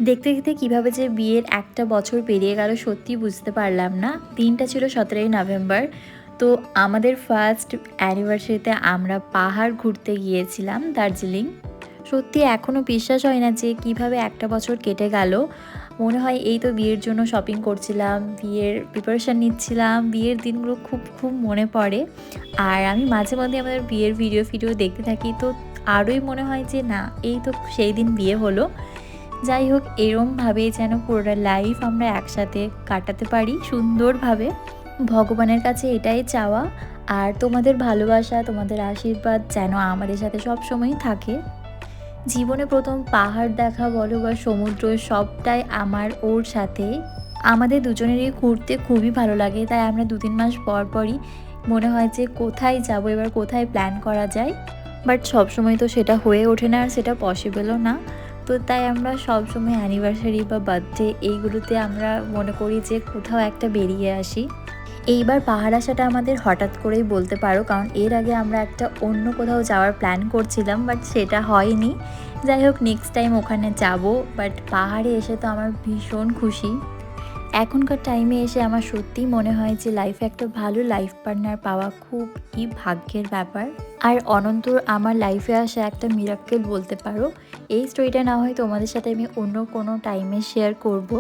দেখতে দেখতে কীভাবে যে বিয়ের একটা বছর পেরিয়ে গেল সত্যি বুঝতে পারলাম না। দিনটা ছিল 17ই নভেম্বর। তো আমাদের ফার্স্ট অ্যানিভার্সারিতে আমরা পাহাড় ঘুরতে গিয়েছিলাম দার্জিলিং। সত্যি এখনও বিশ্বাস হয় না যে কিভাবে একটা বছর কেটে গেল। মনে হয় এই তো বিয়ের জন্য শপিং করছিলাম, বিয়ের প্রিপারেশান নিচ্ছিলাম, বিয়ের দিনগুলো খুব খুব মনে পড়ে। আর আমি মাঝে মধ্যে আমাদের বিয়ের ভিডিও দেখতে থাকি, তো আরোই মনে হয় যে না, এই তো সেই দিন বিয়ে হলো। যাই হোক, এরমভাবেই যেন পুরোটা লাইফ আমরা একসাথে কাটাতে পারি সুন্দরভাবে। ভগবানের কাছে এটাই চাওয়া। আর তোমাদের ভালোবাসা, তোমাদের আশীর্বাদ যেন আমাদের সাথে সবসময়ই থাকে। জীবনে প্রথম পাহাড় দেখা বলো বা সমুদ্র, সবটাই আমার ওর সাথে। আমাদের দুজনেরই ঘুরতে খুবই ভালো লাগে, তাই আমরা 2-3 মাস পর পরই মনে হয় যে কোথায় যাব, এবার কোথায় প্ল্যান করা যায়। বাট সবসময় তো সেটা হয়ে ওঠে না, আর সেটা পসিবলও না। তো তাই আমরা সবসময় অ্যানিভার্সারি বা বার্থডে এইগুলোতে আমরা মনে করি যে কোথাও একটা বেরিয়ে আসি। এইবার পাহাড় আসাটা আমাদের হঠাৎ করেই বলতে পারো, কারণ এর আগে আমরা একটা অন্য কোথাও যাওয়ার প্ল্যান করছিলাম, বাট সেটা হয়নি। যাই হোক, নেক্সট টাইম ওখানে যাব। বাট পাহাড়ে এসে তো আমার ভীষণ খুশি। এখনকার টাইমে এসে আমার সত্যিই মনে হয় যে লাইফে একটা ভালো লাইফ পার্টনার পাওয়া খুবই ভাগ্যের ব্যাপার। আর অনন্তর আমার লাইফে আসা একটা মিরাক্কেল বলতে পারো। এই স্টোরিটা না হয় তোমাদের সাথে আমি অন্য কোনো টাইমে শেয়ার করব।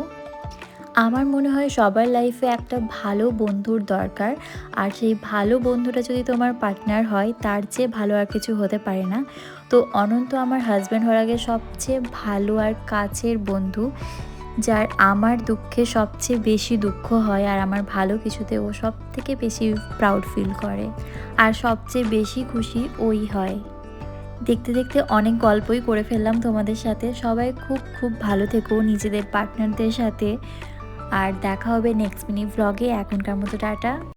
আমার মনে হয় সবার লাইফে একটা ভালো বন্ধুর দরকার। আর সেই ভালো বন্ধুটা যদি তোমার পার্টনার হয়, তার চেয়ে ভালো আর কিছু হতে পারে না। তো অনন্ত আমার হাজব্যান্ড হওয়ার আগে সবচেয়ে ভালো আর কাছের বন্ধু, যার আমার দুঃখে সবচেয়ে বেশি দুঃখ হয়, আর আমার ভালো কিছুতে ও সবথেকে বেশি প্রাউড ফিল করে, আর সবচেয়ে বেশি খুশি ওই হয়। দেখতে দেখতে অনেক গল্পই করে ফেললাম তোমাদের সাথে। সবাই খুব খুব ভালো থেকো নিজেদের পার্টনারদের সাথে। আর দেখা হবে নেক্সট মিনি ভ্লগে। এখনকার মতো টাটা।